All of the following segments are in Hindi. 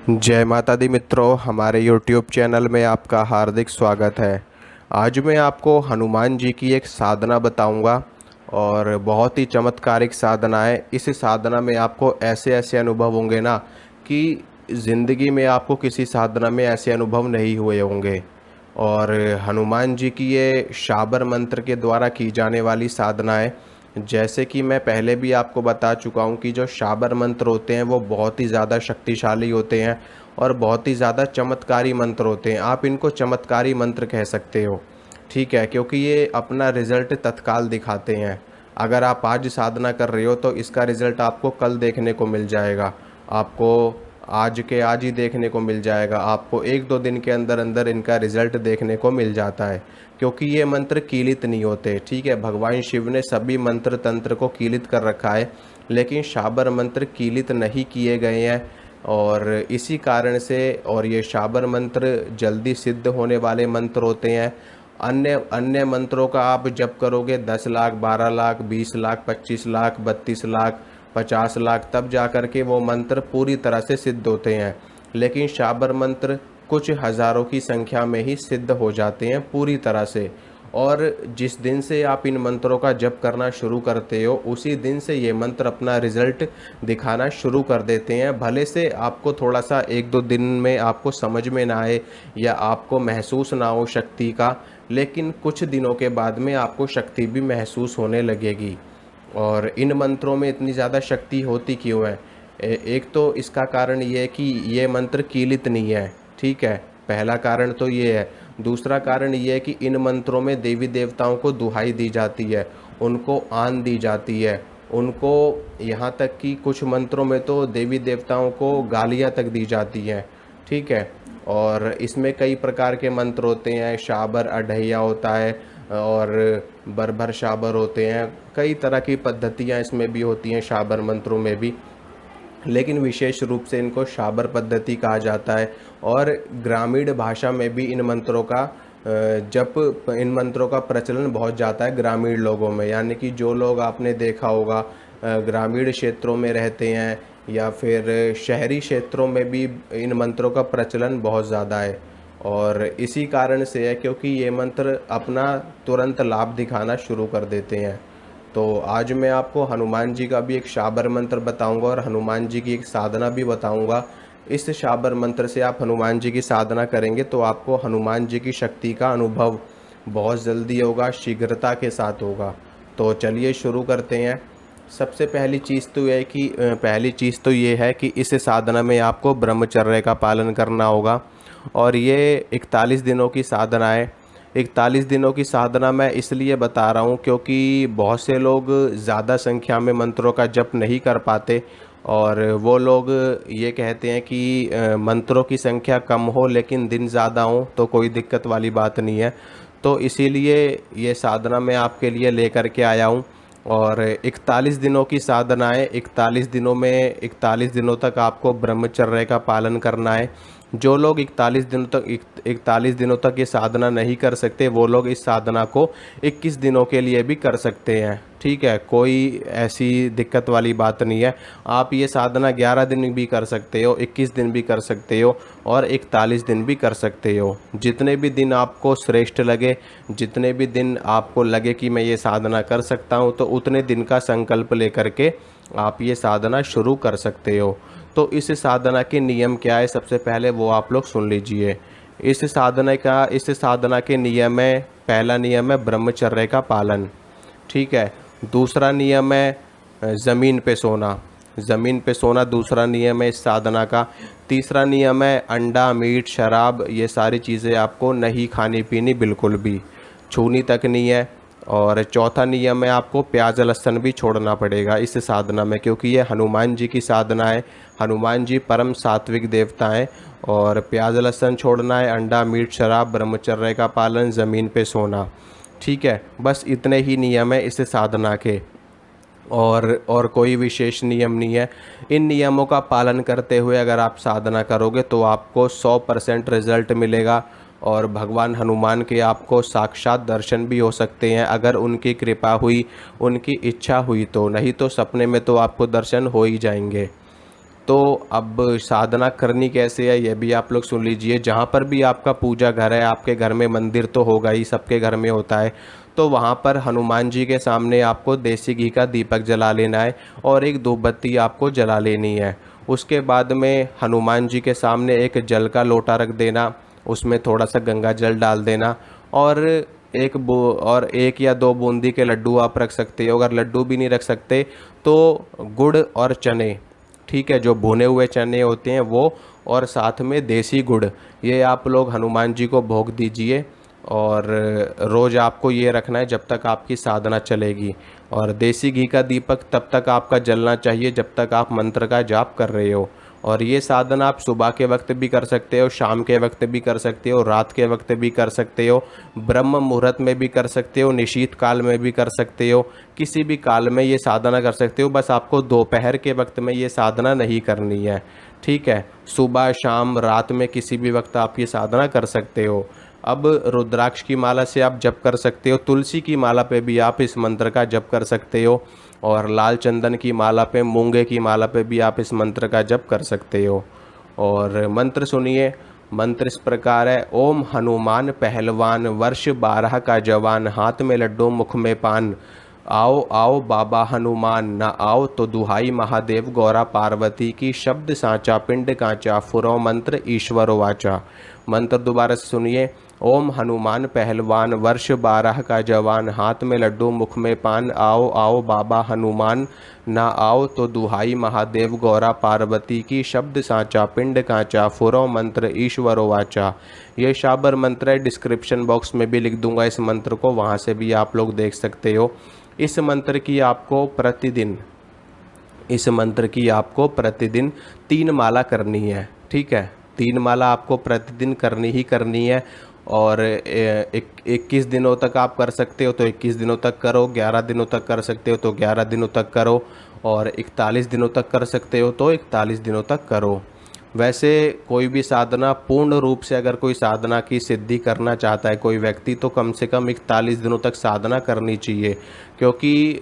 जय माता दी मित्रों, हमारे YouTube चैनल में आपका हार्दिक स्वागत है। आज मैं आपको हनुमान जी की एक साधना बताऊंगा और बहुत ही चमत्कारिक साधना है। इस साधना में आपको ऐसे ऐसे अनुभव होंगे ना कि ज़िंदगी में आपको किसी साधना में ऐसे अनुभव नहीं हुए होंगे। और हनुमान जी की ये शाबर मंत्र के द्वारा की जाने वाली साधना है। जैसे कि मैं पहले भी आपको बता चुका हूँ कि जो शाबर मंत्र होते हैं वो बहुत ही ज़्यादा शक्तिशाली होते हैं और बहुत ही ज़्यादा चमत्कारी मंत्र होते हैं। आप इनको चमत्कारी मंत्र कह सकते हो, ठीक है, क्योंकि ये अपना रिज़ल्ट तत्काल दिखाते हैं। अगर आप आज साधना कर रहे हो तो इसका रिज़ल्ट आपको कल देखने को मिल जाएगा, आपको आज के आज ही देखने को मिल जाएगा, आपको एक दो दिन के अंदर अंदर इनका रिज़ल्ट देखने को मिल जाता है, क्योंकि ये मंत्र कीलित नहीं होते। ठीक है, भगवान शिव ने सभी मंत्र तंत्र को कीलित कर रखा है, लेकिन शाबर मंत्र कीलित नहीं किए गए हैं। और इसी कारण से, और ये शाबर मंत्र जल्दी सिद्ध होने वाले मंत्र होते हैं। अन्य अन्य मंत्रों का आप जप करोगे 10 लाख, 12 लाख, 20 लाख, 25 लाख, 32 लाख, 50 लाख, तब जा कर के वो मंत्र पूरी तरह से सिद्ध होते हैं। लेकिन शाबर मंत्र कुछ हज़ारों की संख्या में ही सिद्ध हो जाते हैं पूरी तरह से। और जिस दिन से आप इन मंत्रों का जप करना शुरू करते हो उसी दिन से ये मंत्र अपना रिजल्ट दिखाना शुरू कर देते हैं। भले से आपको थोड़ा सा एक दो दिन में आपको समझ में ना आए या आपको महसूस ना हो शक्ति का, लेकिन कुछ दिनों के बाद में आपको शक्ति भी महसूस होने लगेगी। और इन मंत्रों में इतनी ज़्यादा शक्ति होती क्यों है? एक तो इसका कारण ये है कि ये मंत्र कीलित नहीं है, ठीक है, पहला कारण तो ये है। दूसरा कारण ये है कि इन मंत्रों में देवी देवताओं को दुहाई दी जाती है, उनको आन दी जाती है, उनको, यहाँ तक कि कुछ मंत्रों में तो देवी देवताओं को गालियाँ तक दी जाती हैं, ठीक है। और इसमें कई प्रकार के मंत्र होते हैं, शाबर अढ़ैया होता है और बरभर शाबर होते हैं, कई तरह की पद्धतियाँ इसमें भी होती हैं शाबर मंत्रों में भी, लेकिन विशेष रूप से इनको शाबर पद्धति कहा जाता है। और ग्रामीण भाषा में भी इन मंत्रों का इन मंत्रों का प्रचलन बहुत ज़्यादा है ग्रामीण लोगों में, यानी कि जो लोग आपने देखा होगा ग्रामीण क्षेत्रों में रहते हैं या फिर शहरी क्षेत्रों में भी इन मंत्रों का प्रचलन बहुत ज़्यादा है। और इसी कारण से है क्योंकि ये मंत्र अपना तुरंत लाभ दिखाना शुरू कर देते हैं। तो आज मैं आपको हनुमान जी का भी एक शाबर मंत्र बताऊंगा और हनुमान जी की एक साधना भी बताऊंगा। इस शाबर मंत्र से आप हनुमान जी की साधना करेंगे तो आपको हनुमान जी की शक्ति का अनुभव बहुत जल्दी होगा, शीघ्रता के साथ होगा। तो चलिए शुरू करते हैं। सबसे पहली चीज़ तो ये है कि इस साधना में आपको ब्रह्मचर्य का पालन करना होगा। और ये 41 दिनों की साधना है। 41 दिनों की साधना मैं इसलिए बता रहा हूँ क्योंकि बहुत से लोग ज़्यादा संख्या में मंत्रों का जप नहीं कर पाते और वो लोग ये कहते हैं कि मंत्रों की संख्या कम हो लेकिन दिन ज़्यादा हो तो कोई दिक्कत वाली बात नहीं है। तो इसीलिए ये साधना मैं आपके लिए लेकर के आया हूँ। और 41 दिनों की साधना है। 41 दिनों तक आपको ब्रह्मचर्य का पालन करना है। जो लोग 41 दिनों तक ये साधना नहीं कर सकते वो लोग इस साधना को 21 दिनों के लिए भी कर सकते हैं, ठीक है, कोई ऐसी दिक्कत वाली बात नहीं है। आप ये साधना 11 दिन भी कर सकते हो, 21 दिन भी कर सकते हो और 41 दिन भी कर सकते हो। जितने भी दिन आपको श्रेष्ठ लगे, जितने भी दिन आपको लगे कि मैं ये साधना कर सकता हूँ, तो उतने दिन का संकल्प लेकर के आप ये साधना शुरू कर सकते हो। तो इस साधना के नियम क्या है, सबसे पहले वो आप लोग सुन लीजिए। इस साधना के नियम है, पहला नियम है ब्रह्मचर्य का पालन, ठीक है। दूसरा नियम है ज़मीन पे सोना, ज़मीन पे सोना दूसरा नियम है इस साधना का। तीसरा नियम है अंडा, मीट, शराब, ये सारी चीज़ें आपको नहीं खानी पीनी, बिल्कुल भी छूनी तक नहीं है। और चौथा नियम है आपको प्याज लहसुन भी छोड़ना पड़ेगा इस साधना में, क्योंकि ये हनुमान जी की साधना है। हनुमान जी परम सात्विक देवता हैं। और प्याज लहसुन छोड़ना है, अंडा, मीट, शराब, ब्रह्मचर्य का पालन, ज़मीन पे सोना, ठीक है। बस इतने ही नियम है इस साधना के, और कोई विशेष नियम नहीं है। इन नियमों का पालन करते हुए अगर आप साधना करोगे तो आपको 100% रिज़ल्ट मिलेगा और भगवान हनुमान के आपको साक्षात दर्शन भी हो सकते हैं अगर उनकी कृपा हुई, उनकी इच्छा हुई तो, नहीं तो सपने में तो आपको दर्शन हो ही जाएंगे। तो अब साधना करनी कैसे है ये भी आप लोग सुन लीजिए। जहाँ पर भी आपका पूजा घर है, आपके घर में मंदिर तो होगा ही, सबके घर में होता है, तो वहाँ पर हनुमान जी के सामने आपको देसी घी का दीपक जला लेना है और एक धूप बत्ती आपको जला लेनी है। उसके बाद में हनुमान जी के सामने एक जल का लोटा रख देना, उसमें थोड़ा सा गंगा जल डाल देना और एक या दो बूंदी के लड्डू आप रख सकते हो। अगर लड्डू भी नहीं रख सकते तो गुड़ और चने, ठीक है, जो भुने हुए चने होते हैं वो, और साथ में देसी गुड़, ये आप लोग हनुमान जी को भोग दीजिए। और रोज़ आपको ये रखना है जब तक आपकी साधना चलेगी। और देसी घी का दीपक तब तक आपका जलना चाहिए जब तक आप मंत्र का जाप कर रहे हो। और ये साधना आप सुबह के वक्त भी कर सकते हो, शाम के वक्त भी कर सकते हो, रात के वक्त भी कर सकते हो, ब्रह्म मुहूर्त में भी कर सकते हो, निशीत काल में भी कर सकते हो, किसी भी काल में ये साधना कर सकते हो। बस आपको दोपहर के वक्त में ये साधना नहीं करनी है, ठीक है। सुबह शाम रात में किसी भी वक्त आप ये साधना कर सकते हो। अब रुद्राक्ष की माला से आप जप कर सकते हो, तुलसी की माला पे भी आप इस मंत्र का जप कर सकते हो, और लाल चंदन की माला पे, मूंगे की माला पे भी आप इस मंत्र का जप कर सकते हो। और मंत्र सुनिए, मंत्र इस प्रकार है। ओम हनुमान पहलवान, वर्ष 12 का जवान, हाथ में लड्डू मुख में पान, आओ आओ बाबा हनुमान, न आओ तो दुहाई महादेव गौरा पार्वती की, शब्द साचा पिंड कांचा, फुरो मंत्र ईश्वर वाचा। मंत्र दोबारा से सुनिए। ओम हनुमान पहलवान, वर्ष 12 का जवान, हाथ में लड्डू मुख में पान, आओ आओ बाबा हनुमान, ना आओ तो दुहाई महादेव गौरा पार्वती की, शब्द साचा पिंड कांचा, फुरो मंत्र ईश्वर वाचा। ये शाबर मंत्र है, डिस्क्रिप्शन बॉक्स में भी लिख दूंगा इस मंत्र को, वहाँ से भी आप लोग देख सकते हो। इस मंत्र की आपको प्रतिदिन 3 माला करनी है, ठीक है। 3 माला आपको प्रतिदिन करनी ही करनी है। और 21 दिनों तक आप कर सकते हो तो 21 दिनों तक करो, 11 दिनों तक कर सकते हो तो 11 दिनों तक करो, और 41 दिनों तक कर सकते हो तो 41 दिनों तक करो। वैसे कोई भी साधना पूर्ण रूप से, अगर कोई साधना की सिद्धि करना चाहता है कोई व्यक्ति, तो कम से कम 41 दिनों तक साधना करनी चाहिए। क्योंकि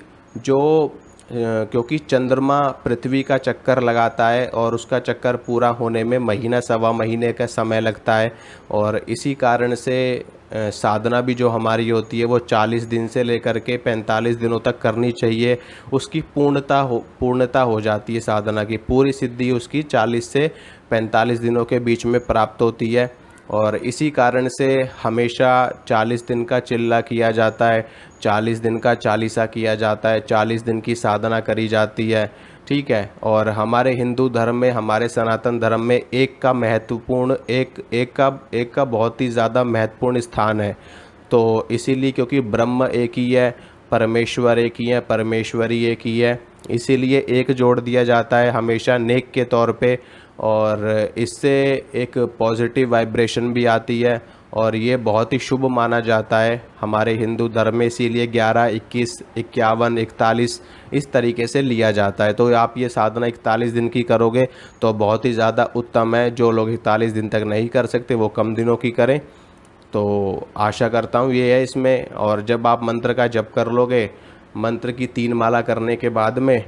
चंद्रमा पृथ्वी का चक्कर लगाता है और उसका चक्कर पूरा होने में महीना सवा महीने का समय लगता है। और इसी कारण से साधना भी जो हमारी होती है वो 40 दिन से लेकर के 45 दिनों तक करनी चाहिए। उसकी पूर्णता हो जाती है, साधना की पूरी सिद्धि उसकी 40 से 45 दिनों के बीच में प्राप्त होती है। और इसी कारण से हमेशा 40 दिन का चिल्ला किया जाता है, 40 दिन का चालीसा किया जाता है, 40 दिन की साधना करी जाती है, ठीक है। और हमारे हिंदू धर्म में, हमारे सनातन धर्म में एक का बहुत ही ज़्यादा महत्वपूर्ण स्थान है। तो इसीलिए, क्योंकि ब्रह्म एक ही है, परमेश्वर एक ही है, परमेश्वरी एक ही है, इसीलिए एक जोड़ दिया जाता है हमेशा नेक के तौर पे। और इससे एक पॉजिटिव वाइब्रेशन भी आती है और ये बहुत ही शुभ माना जाता है हमारे हिंदू धर्म में। इसीलिए 11, 21, 51, 41 इस तरीके से लिया जाता है। तो आप ये साधना 41 दिन की करोगे तो बहुत ही ज़्यादा उत्तम है। जो लोग 41 दिन तक नहीं कर सकते वो कम दिनों की करें। तो आशा करता हूँ ये है इसमें। और जब आप मंत्र का जप कर लोगे, मंत्र की 3 माला करने के बाद में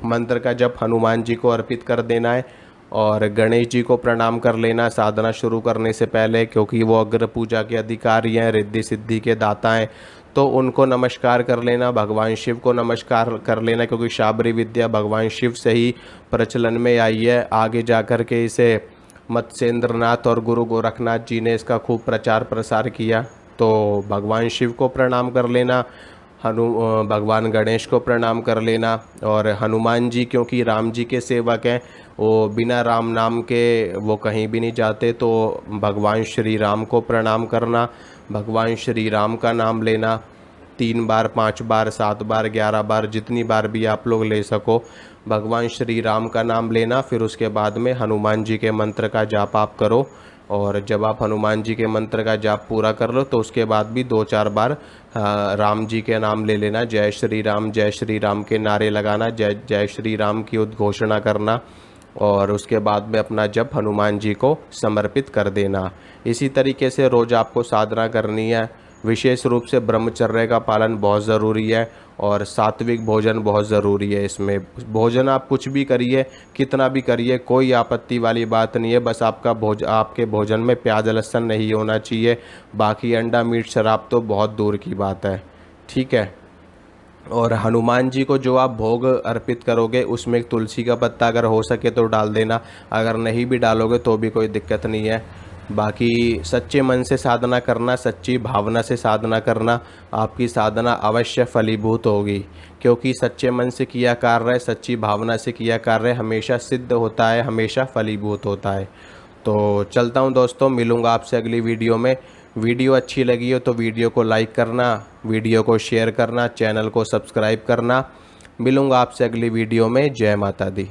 मंत्र का जप हनुमान जी को अर्पित कर देना है और गणेश जी को प्रणाम कर लेना साधना शुरू करने से पहले, क्योंकि वो अग्र पूजा के अधिकारी हैं, रिद्धि सिद्धि के दाता हैं। तो उनको नमस्कार कर लेना, भगवान शिव को नमस्कार कर लेना, क्योंकि शाबरी विद्या भगवान शिव से ही प्रचलन में आई है। आगे जाकर के इसे मत्स्येंद्रनाथ और गुरु गोरखनाथ जी ने इसका खूब प्रचार प्रसार किया। तो भगवान शिव को प्रणाम कर लेना, भगवान गणेश को प्रणाम कर लेना। और हनुमान जी क्योंकि राम जी के सेवक हैं, वो बिना राम नाम के वो कहीं भी नहीं जाते, तो भगवान श्री राम को प्रणाम करना, भगवान श्री राम का नाम लेना 3 बार, 5 बार, 7 बार, 11 बार, जितनी बार भी आप लोग ले सको भगवान श्री राम का नाम लेना। फिर उसके बाद में हनुमान जी के मंत्र का जाप आप करो। और जब आप हनुमान जी के मंत्र का जाप पूरा कर लो तो उसके बाद भी 2-4 बार राम जी के नाम ले लेना, जय श्री राम के नारे लगाना, जय जय श्री राम की उद्घोषणा करना। और उसके बाद में अपना जप हनुमान जी को समर्पित कर देना। इसी तरीके से रोज़ आपको साधना करनी है। विशेष रूप से ब्रह्मचर्य का पालन बहुत ज़रूरी है और सात्विक भोजन बहुत ज़रूरी है। इसमें भोजन आप कुछ भी करिए, कितना भी करिए, कोई आपत्ति वाली बात नहीं है। बस आपके भोजन में प्याज लहसुन नहीं होना चाहिए। बाकी अंडा मीट शराब तो बहुत दूर की बात है। ठीक है। और हनुमान जी को जो आप भोग अर्पित करोगे उसमें एक तुलसी का पत्ता अगर हो सके तो डाल देना, अगर नहीं भी डालोगे तो भी कोई दिक्कत नहीं है। बाकी सच्चे मन से साधना करना, सच्ची भावना से साधना करना, आपकी साधना अवश्य फलीभूत होगी। क्योंकि सच्चे मन से किया कार्य, सच्ची भावना से किया कार्य हमेशा सिद्ध होता है, हमेशा फलीभूत होता है। तो चलता हूँ दोस्तों, मिलूँगा आपसे अगली वीडियो में। वीडियो अच्छी लगी हो तो वीडियो को लाइक करना, वीडियो को शेयर करना, चैनल को सब्सक्राइब करना। मिलूँगा आपसे अगली वीडियो में। जय माता दी।